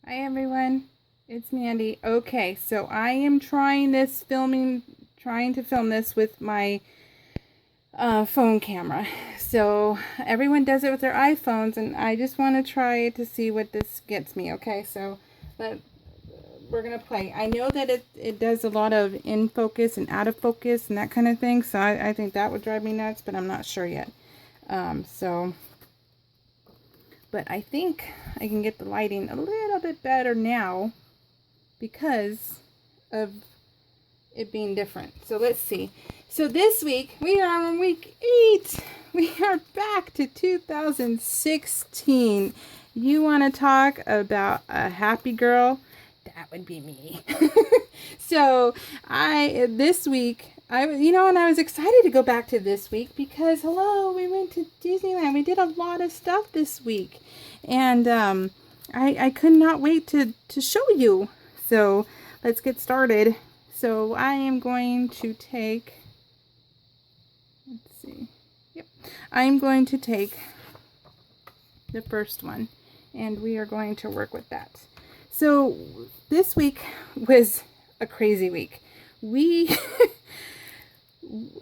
Hi everyone, it's Mandy. Okay, so I am trying to film this with my phone camera. So everyone does it with their iPhones, and I just want to try it to see what this gets me. Okay, so we're gonna play. I know that it does a lot of in focus and out of focus and that kind of thing. So I think that would drive me nuts, but I'm not sure yet. So. But I think I can get the lighting a little bit better now because of it being different. So let's see. So this week, we are on week 8. We are back to 2016. You want to talk about a happy girl? That would be me. So this week, and I was excited to go back to this week because, hello, we went to Disneyland. We did a lot of stuff this week. And I could not wait to show you. So let's get started. So I am going to take, let's see. Yep. I'm going to take the first one, and we are going to work with that. So this week was a crazy week. We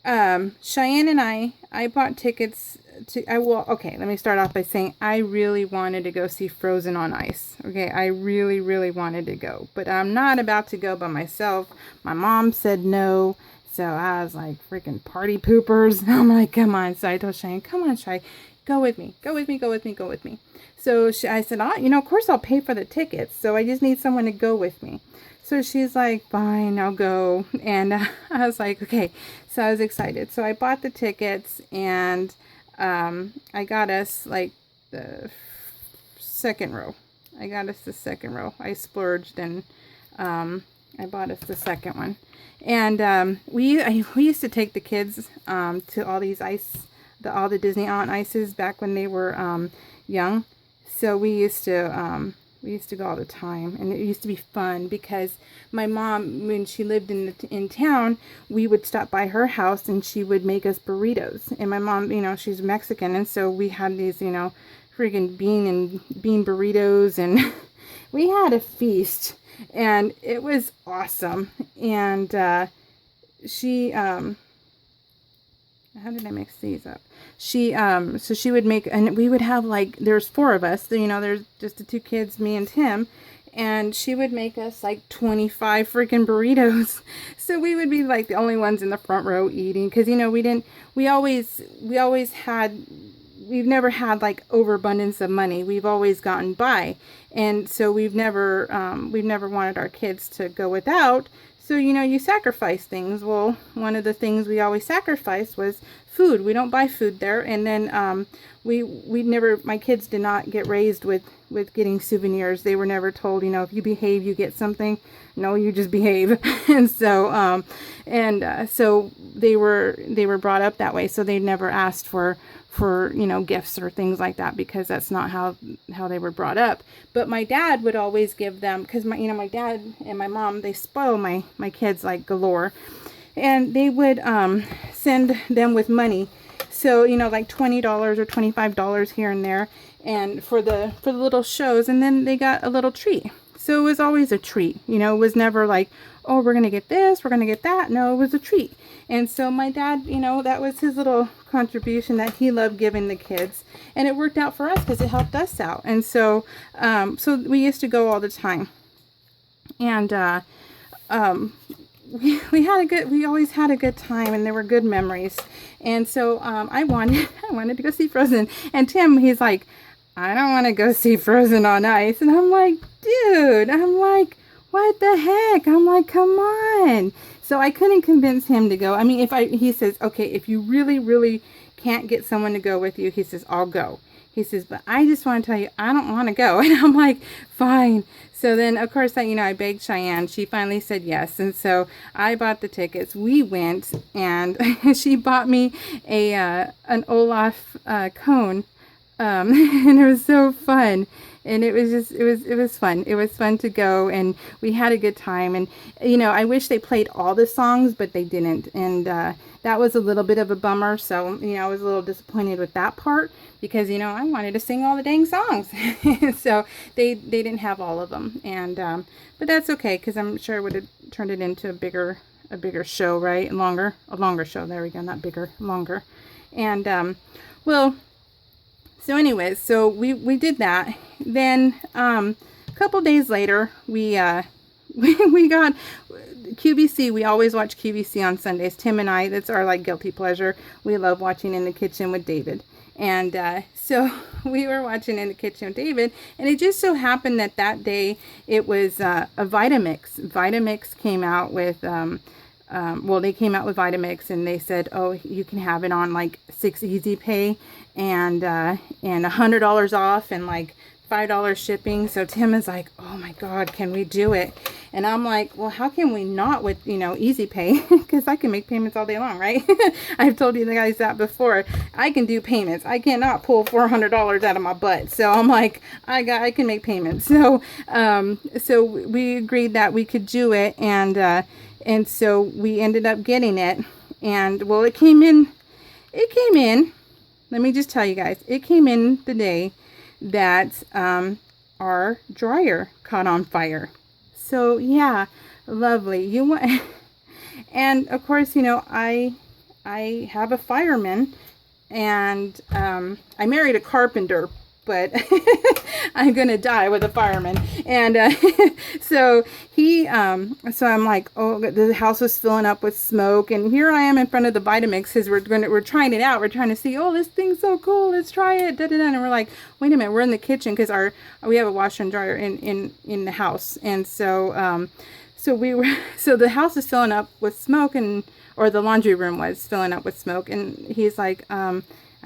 Cheyenne and I bought tickets to, okay, let me start off by saying I really wanted to go see Frozen on Ice. Okay, I really, really wanted to go, but I'm not about to go by myself. My mom said no, so I was like, freaking party poopers. I'm like, come on. So I told Cheyenne, come on, Cheyenne, go with me, go with me, go with me, go with me. So I said, of course I'll pay for the tickets, so I just need someone to go with me. So she's like, fine, I'll go. And I was like, okay. So I was excited. So I bought the tickets, and I got us like the second row. I got us the second row. I splurged, and I bought us the second one. And we used to take the kids to all these all the Disney on Ices back when they were young. So we used to go all the time, and it used to be fun because my mom, when she lived in town, we would stop by her house and she would make us burritos. And my mom, she's Mexican, and so we had these, freaking bean burritos, and we had a feast, and it was awesome. And she how did I mix these up? So she would make, and we would have like, there's 4 of us, there's just the 2 kids, me and Tim, and she would make us like 25 freaking burritos. So we would be like the only ones in the front row eating, because we've never had like overabundance of money. We've always gotten by, and so we've never wanted our kids to go without. So, you sacrifice things. Well, one of the things we always sacrificed was food. We don't buy food there. And then my kids did not get raised with getting souvenirs. They were never told, if you behave, you get something. No, you just behave. And so, so they were brought up that way. So they never asked for gifts or things like that, because that's not how they were brought up. But my dad would always give them, because my dad and my mom, they spoil my kids like galore, and they would send them with money. So like $20 or $25 here and there, and for the little shows, and then they got a little treat. So it was always a treat. It was never like, oh, we're gonna get this, we're gonna get that. No, it was a treat. And so my dad, that was his little contribution that he loved giving the kids, and it worked out for us because it helped us out. And so so we used to go all the time, and we always had a good time, and there were good memories. And so I wanted to go see Frozen, and Tim, he's like, I don't want to go see Frozen on Ice. And I'm like, dude, what the heck? I'm like, come on. So I couldn't convince him to go. I mean, he says, okay, if you really, really can't get someone to go with you, he says, I'll go. He says, but I just want to tell you, I don't want to go. And I'm like, fine. So then, of course, I begged Cheyenne. She finally said yes. And so I bought the tickets. We went, and she bought me an Olaf cone And it was so fun. And it was just, it was fun. It was fun to go, and we had a good time. And, I wish they played all the songs, but they didn't. And, that was a little bit of a bummer. So, I was a little disappointed with that part because, I wanted to sing all the dang songs. So they didn't have all of them. And, but that's okay, because I'm sure it would have turned it into a bigger show, right? A longer show. There we go. Not bigger, longer. And, well, so anyways, so we did that. Then a couple days later, we we got QVC. We always watch QVC on Sundays. Tim and I, that's our like guilty pleasure. We love watching In the Kitchen with David. And so we were watching In the Kitchen with David, and it just so happened that that day it was a Vitamix. Vitamix came out with well, they came out with Vitamix, and they said, oh, you can have it on like 6 Easy Pay and $100 off and like $5 shipping. So Tim is like, oh my God, can we do it? And I'm like, well, how can we not with, Easy Pay? Because I can make payments all day long, right? I've told you guys that before. I can do payments. I cannot pull $400 out of my butt. So I'm like, I can make payments. So, so we agreed that we could do it. And so we ended up getting it. And well, it came in, let me just tell you guys, it came in the day that our dryer caught on fire. So yeah, lovely. And of course, I have a fireman, and I married a carpenter, but I'm gonna die with a fireman. And so so I'm like, oh, the house was filling up with smoke, and here I am in front of the Vitamix because we're trying it out. We're trying to see, oh, this thing's so cool, let's try it. Da, da, da. And we're like, wait a minute, we're in the kitchen because we have a washer and dryer in the house, and so so the house is filling up with smoke, or the laundry room was filling up with smoke, and he's like,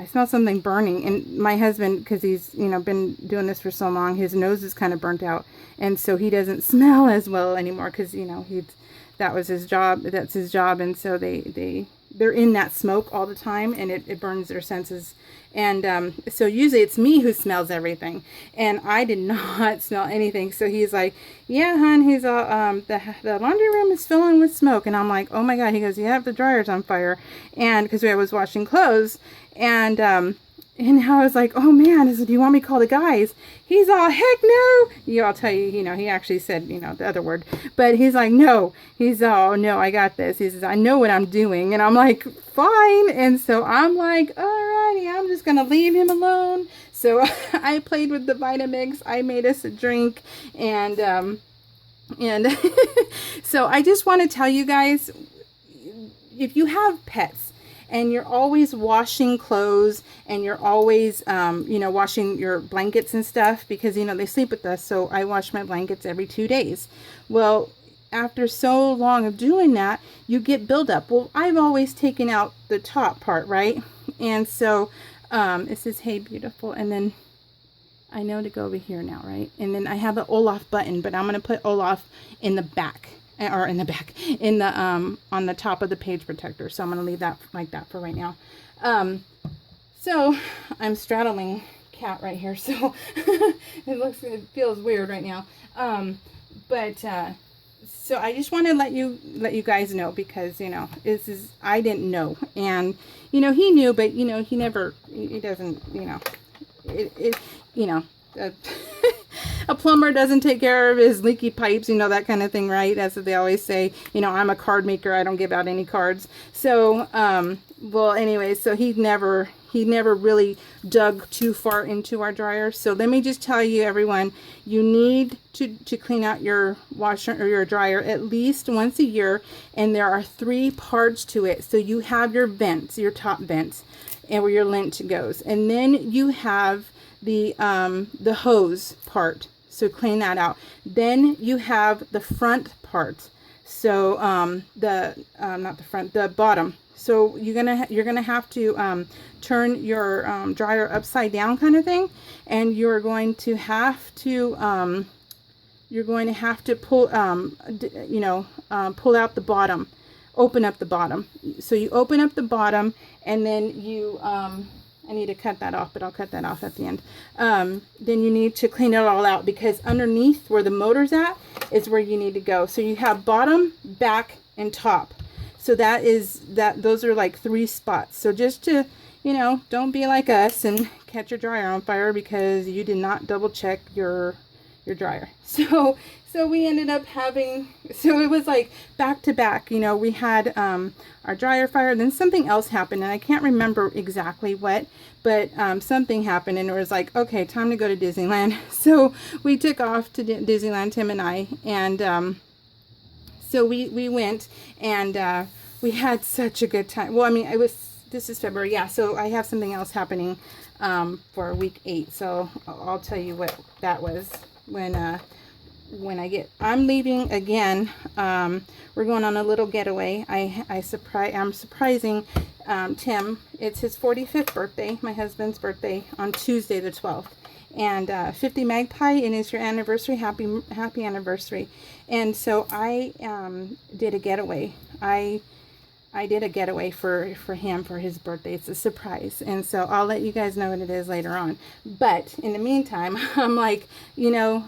I smell something burning. And my husband, because he's, been doing this for so long, his nose is kind of burnt out. And so he doesn't smell as well anymore because, that was his job. That's his job. And so they're in that smoke all the time, and it burns their senses. And so usually it's me who smells everything, and I did not smell anything. So he's like, yeah, hon, he's all, the laundry room is filling with smoke. And I'm like, oh my God. He goes, yeah, the dryer's on fire. And because I was washing clothes, and I was like, oh man, do you want me to call the guys? He's all, heck no. I'll tell you, he actually said, the other word, but he's like, no. He's all, no, I got this. He says, I know what I'm doing. And I'm like, fine. And so I'm like, alrighty, I'm just going to leave him alone. So I played with the Vitamix. I made us a drink, and so I just want to tell you guys, if you have pets, and you're always washing clothes, and you're always, washing your blankets and stuff, because, they sleep with us. So I wash my blankets every 2 days. Well, after so long of doing that, you get buildup. Well, I've always taken out the top part, right? And so it says, hey, beautiful. And then I know to go over here now, right? And then I have the Olaf button, but I'm going to put Olaf in the back. Or in the back, on the top of the page protector. So I'm going to leave that like that for right now. So I'm straddling cat right here, so it feels weird right now. So I just want to let you guys know, because I didn't know, and he knew, but he doesn't, a plumber doesn't take care of his leaky pipes, that kind of thing, right? That's what they always say. I'm a card maker. I don't give out any cards. So, well, anyway, so he never really dug too far into our dryer. So let me just tell you, everyone, you need to clean out your washer or your dryer at least once a year. And there are 3 parts to it. So you have your vents, your top vents, and where your lint goes. And then you have the hose part. So clean that out. Then you have the front part. So not the front, the bottom. So you're gonna have to turn your dryer upside down, kind of thing, and you're going to have to pull pull out the bottom, open up the bottom. So you open up the bottom, and then you I need to cut that off, but I'll cut that off at the end. Then you need to clean it all out, because underneath where the motor's at is where you need to go. So you have bottom, back, and top. So those are like 3 spots. So just to, you know, don't be like us and catch your dryer on fire because you did not double check your dryer. So we ended up having, so it was like back to back, you know, we had our dryer fire, then something else happened, and I can't remember exactly what, but something happened, and it was like, okay, time to go to Disneyland. So we took off to Disneyland, Tim and I, and so we went, and we had such a good time. Well, I mean, this is February, yeah, so I have something else happening for week 8, so I'll tell you what that was when I'm leaving again. We're going on a little getaway. I'm surprising Tim. It's his 45th birthday, my husband's birthday, on Tuesday the 12th. And 50 Magpie, and it's your anniversary. Happy anniversary. And so I did a getaway. I did a getaway for him for his birthday. It's a surprise. And so I'll let you guys know what it is later on. But in the meantime, I'm like, you know,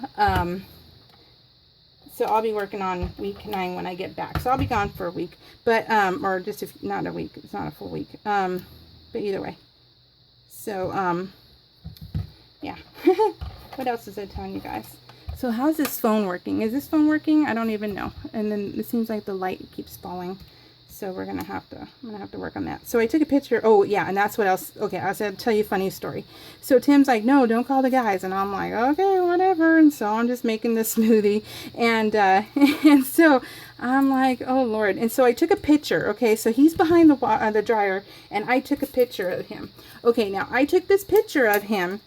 so I'll be working on week 9 when I get back. So I'll be gone for a week, but, or just not a week. It's not a full week. But either way. So, yeah. What else is I telling you guys? So how's this phone working? Is this phone working? I don't even know. And then it seems like the light keeps falling. So I'm gonna have to work on that. So I took a picture. Oh yeah, and that's what else. Okay, I said, tell you a funny story. So Tim's like, no, don't call the guys, and I'm like, okay, whatever. And so I'm just making this smoothie, and and so I'm like, oh Lord. And so I took a picture. Okay, so he's behind the dryer, and I took a picture of him. Okay, now I took this picture of him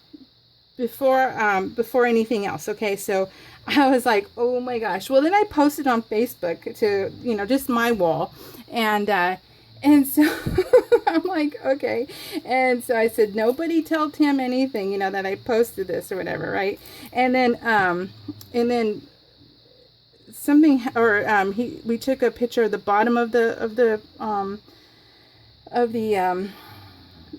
before anything else. Okay, so I was like, oh my gosh. Well, then I posted on Facebook to, you know, just my wall, and so I'm like, okay. And so I said, nobody tell Tim anything, you know, that I posted this or whatever, right? And then something, or we took a picture of the bottom of the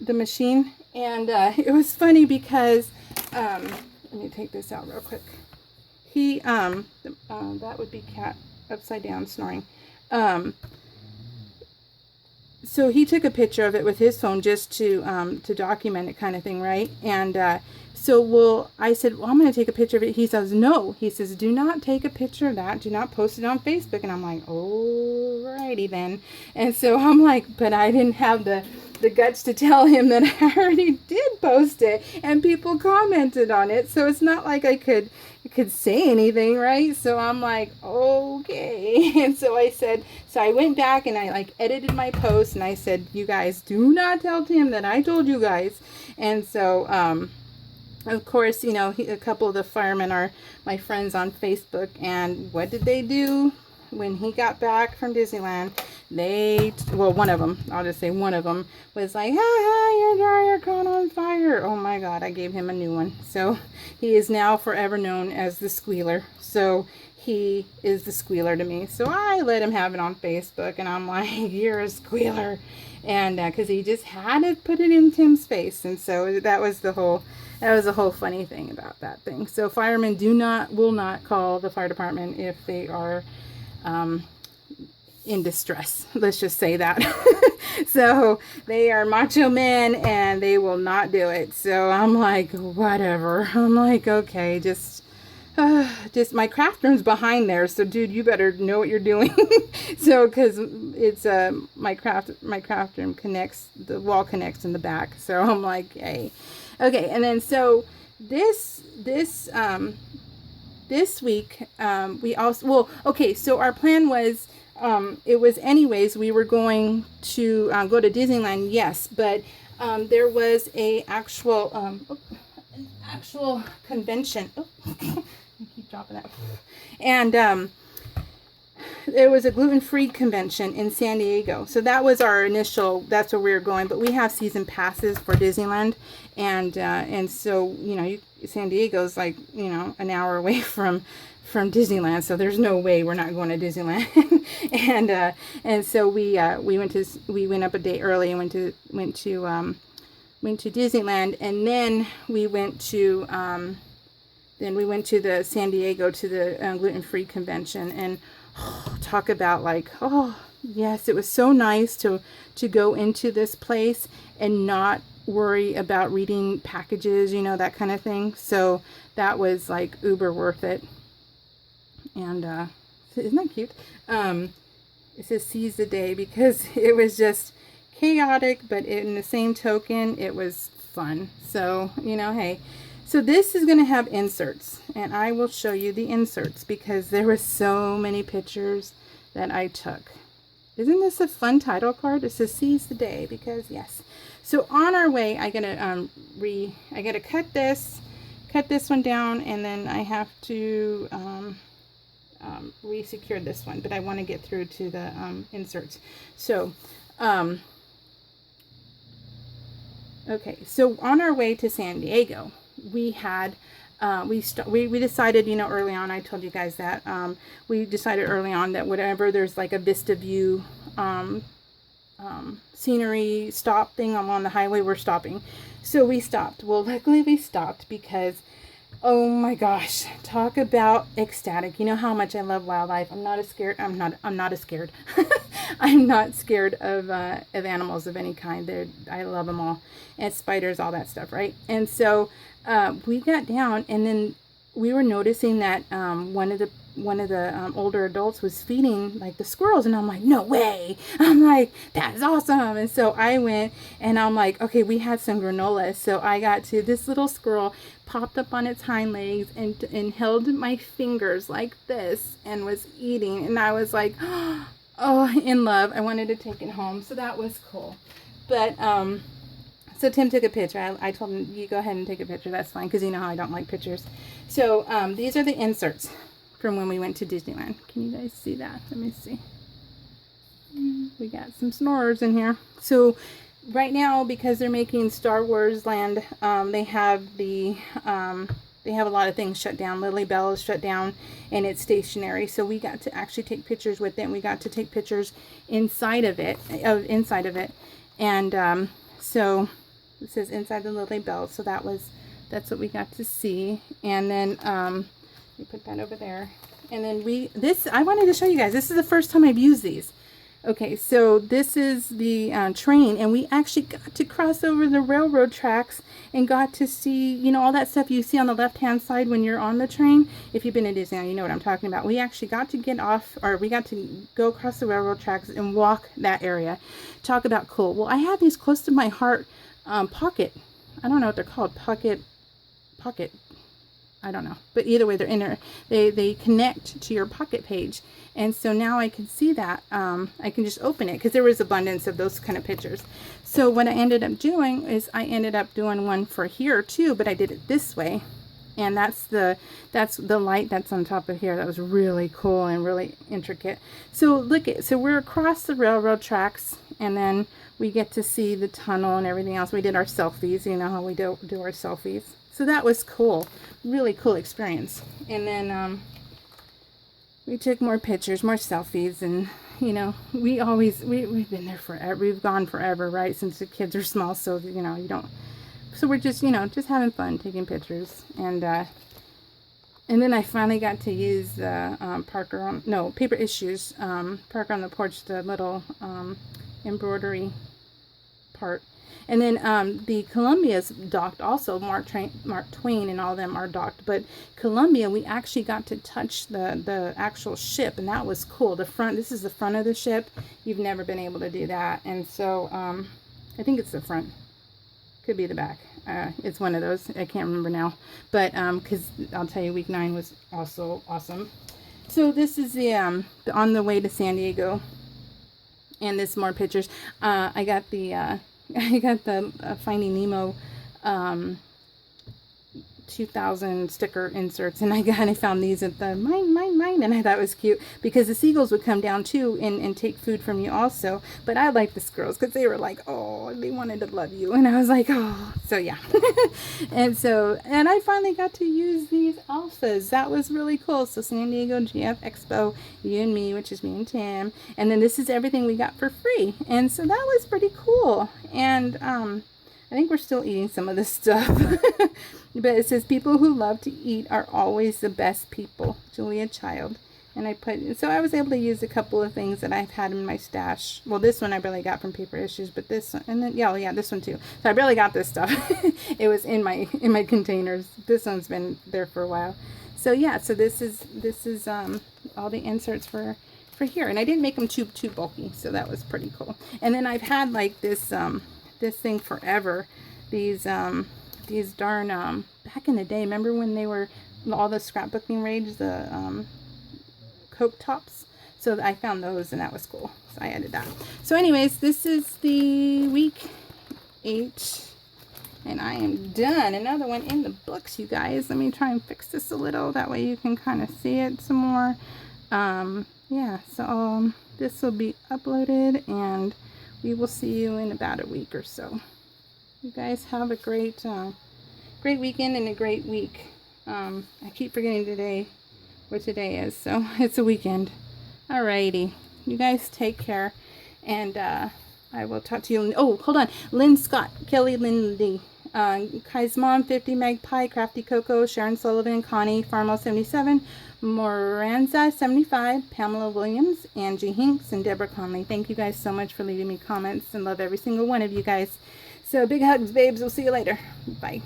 machine, and it was funny because let me take this out real quick. He that would be Cat upside down snoring. So he took a picture of it with his phone just to document it, kind of thing, right? And I said, well, I'm going to take a picture of it. He says, no. He says, do not take a picture of that. Do not post it on Facebook. And I'm like, alrighty then. And so I'm like, but I didn't have the guts to tell him that I already did post it, and people commented on it. So it's not like I could say anything, right? So I'm like, okay. And so I said, so I went back and I like edited my post, and I said, you guys do not tell Tim that I told you guys. And so of course, you know, a couple of the firemen are my friends on Facebook, and what did they do? When he got back from Disneyland, one of them, I'll just say one of them, was like, your dryer caught on fire. Oh my God, I gave him a new one. So he is now forever known as the squealer. So he is the squealer to me. So I let him have it on Facebook, and I'm like, you're a squealer. And because he just had to put it in Tim's face. And so that was the whole funny thing about that thing. So firemen will not call the fire department if they are in distress. Let's just say that. So they are macho men, and they will not do it. So I'm like, whatever. I'm like, okay, just my craft room's behind there. So dude, you better know what you're doing. So, cause it's, my craft room connects, the wall connects in the back. So I'm like, hey, okay. And then, so this week, we also, well, okay, so our plan was, it was anyways, we were going to go to Disneyland, yes, but there was an actual convention. Oh, I keep dropping that. And there was a gluten-free convention in San Diego. So that was our initial, that's where we were going, but we have season passes for Disneyland, and so, you know, San Diego's like, you know, an hour away from Disneyland, so there's no way we're not going to Disneyland. and so we went up a day early and went to went to Disneyland, and then we went to the San Diego to the gluten-free convention. And talk about like, oh yes, it was so nice to go into this place and not worry about reading packages, you know, that kind of thing. So that was like uber worth it. And isn't that cute? It says seize the day, because it was just chaotic, but in the same token, it was fun. So, you know, hey. So this is going to have inserts, and I will show you the inserts because there were so many pictures that I took. Isn't this a fun title card? It says seize the day, because yes. So on our way, I gotta cut this one down, and then I have to re-secure this one, but I want to get through to the inserts. So okay, so on our way to San Diego, we had we decided, you know, early on, I told you guys that we decided early on that whatever there's like a vista view scenery stop thing along the highway, we're stopping. So we stopped. Well, luckily we stopped because, oh my gosh, talk about ecstatic. You know how much I love wildlife. I'm not scared. I'm not scared. I'm not scared of animals of any kind. I love them all. And spiders, all that stuff, right? And so we got down, and then we were noticing that one of the older adults was feeding like the squirrels, and I'm like, no way. I'm like, that's awesome. And so I went, and I'm like, okay, we had some granola. So I got to, this little squirrel popped up on its hind legs and held my fingers like this and was eating, and I was like, oh, in love. I wanted to take it home. So that was cool. But so Tim took a picture. I told him, you go ahead and take a picture. That's fine, because you know how I don't like pictures. So these are the inserts from when we went to Disneyland. Can you guys see that? Let me see. We got some snorers in here. So right now, because they're making Star Wars Land, they have a lot of things shut down. Lily Bell is shut down, and it's stationary. So we got to actually take pictures with it, and we got to take pictures inside of it. And so it says inside the Lily Bell. So that's what we got to see. And then we put that over there. And then I wanted to show you guys. This is the first time I've used these. Okay, so this is the train, and we actually got to cross over the railroad tracks and got to see, you know, all that stuff you see on the left-hand side when you're on the train. If you've been to Disneyland, you know what I'm talking about. We actually got to get off, or we got to go across the railroad tracks and walk that area. Talk about cool. Well, I have these close to my heart pocket. I don't know what they're called. Pocket. I don't know, but either way, they connect to your pocket page, and so now I can see that. I can just open it because there was abundance of those kind of pictures. So what I ended up doing is I ended up doing one for here too, but I did it this way, and that's the light that's on top of here. That was really cool and really intricate. So look at, so we're across the railroad tracks, and then we get to see the tunnel and everything else. We did our selfies. You know how we do our selfies. So that was cool. Really cool experience. And then we took more pictures, more selfies, and you know, we've been there forever. We've gone forever, right? Since the kids are small, so you know, you don't. So we're just, you know, just having fun taking pictures. And then I finally got to use Paper Issues Parker on the Porch, the little embroidery part. And then the Columbia's docked also. Mark Twain and all of them are docked. But Columbia, we actually got to touch the actual ship, and that was cool. The front, this is the front of the ship. You've never been able to do that. And so I think it's the front. Could be the back. It's one of those. I can't remember now. But because I'll tell you, week 9 was also awesome. So this is the on the way to San Diego. And this more pictures. I got the Finding Nemo 2000 sticker inserts, and I found these at the mine, and I thought it was cute because the seagulls would come down too and take food from you also. But I like the squirrels because they were like, oh, they wanted to love you, and I was like, oh, so yeah. and I finally got to use these alphas. That was really cool. So San Diego GF Expo, you and me, which is me and Tim, and then this is everything we got for free, and so that was pretty cool. And I think we're still eating some of this stuff. But it says, people who love to eat are always the best people. Julia Child. And I put, so I was able to use a couple of things that I've had in my stash. Well, this one I barely got from Paper Issues, but this one, and then, yeah, this one too. So I barely got this stuff. It was in my containers. This one's been there for a while. So yeah, so this is all the inserts for here. And I didn't make them too bulky, so that was pretty cool. And then I've had like this thing forever. These darn, back in the day, remember when they were all the scrapbooking rage, the Coke tops? So I found those and that was cool. So I added that. So anyways, this is the week 8 and I am done. Another one in the books, you guys. Let me try and fix this a little. That way you can kind of see it some more. Yeah, so this will be uploaded and we will see you in about a week or so. You guys have a great weekend and a great week. I keep forgetting today what today is, so it's a weekend. Alrighty, you guys take care, and I will talk to you. Oh, hold on. Lynn Scott, Kelly Lindy, Kai's Mom, 50 Magpie, Crafty Coco, Sharon Sullivan, Connie, Farmo 77, Moranza 75, Pamela Williams, Angie Hinks, and Deborah Conley. Thank you guys so much for leaving me comments, and love every single one of you guys. So big hugs, babes. We'll see you later. Bye.